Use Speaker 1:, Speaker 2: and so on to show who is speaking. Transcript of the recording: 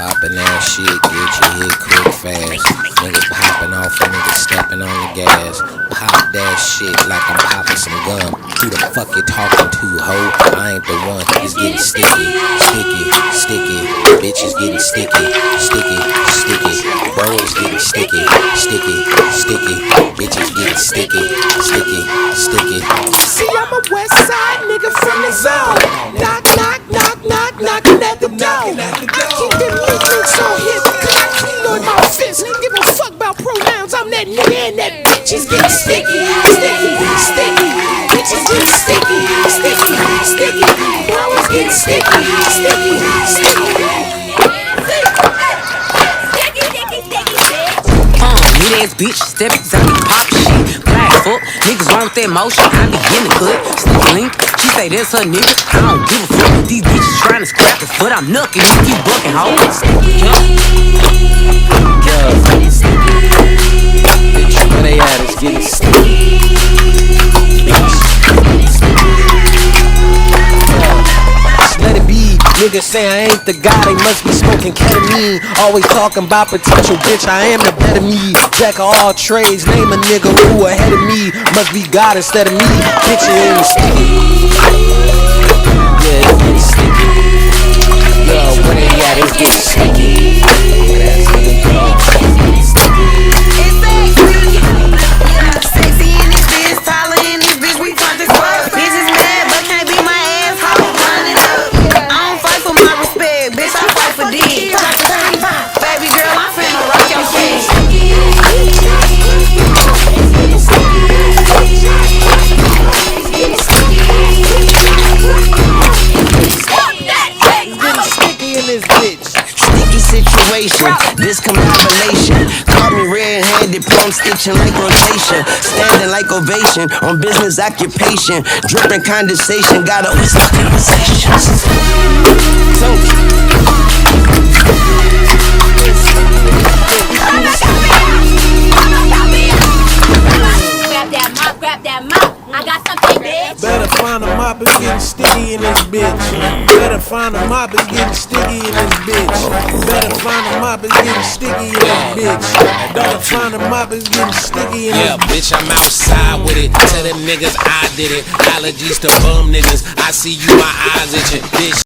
Speaker 1: Poppin' that shit, get your hit quick fast. Niggas poppin' off and niggas steppin' on the gas. Pop that shit like I'm poppin' some gum. Who the fuck you talking to, ho? I ain't the one. It's getting sticky, sticky, sticky. Bitches getting sticky, sticky, sticky. Bro, it's getting sticky, sticky, sticky. Bitches getting sticky, sticky, sticky.
Speaker 2: See, I'm a West Side nigga from the zone. Knock, knock, knock, knock, knocking at the door. I keep them niggas on his clock. Lord, my fist. Give a fuck about pronouns. I'm that nigga and that bitch is getting sticky, sticky, sticky. Bitches getting sticky, sticky, sticky. Bro, it's getting sticky, sticky, sticky.
Speaker 3: New ass bitch, step out and pop shit. Black fuck, niggas run with that motion. I be getting good. Sneaky link, she say that's her nigga. I don't give a fuck. These bitches trying to scrap it, but I'm knucking. You keep bucking, ho.
Speaker 1: Bitch, where they at? It's getting sticky. Let it be. Niggas say I ain't the guy, they must be smoking ketamine. Always talking about potential, bitch, I am the better me. Jack of all trades, name a nigga who ahead of me. Must be God instead of me. Bitch, it ain't sticky. Yeah, it's getting sticky. Yo, where they at? It's getting sticky.
Speaker 4: Sexy in this bitch, taller in this bitch, we turn this fuck. Bitches mad, but can't be my asshole. Run it up. I don't fight for my respect, bitch, I fight for D. Baby girl, I'm finna rock your shit.
Speaker 1: Sticky in this bitch.
Speaker 5: Sticky situation, discombobulation. Caught me red-handed, plum stitching like rotation. Standing like ovation on business occupation. Dripping condensation, got a whisper conversations.
Speaker 6: Grab that mop. I got something, bitch.
Speaker 2: Better find a mop, it's getting sticky in this bitch. Better find a mop, it's getting sticky in this bitch. Better find a mop, it's getting sticky in this bitch. Better find a mop, it's getting sticky in this bitch.
Speaker 1: Yeah, bitch, I'm outside with it. Tell them niggas I did it. Allergies to bum niggas. I see you, my eyes itching. Bitch.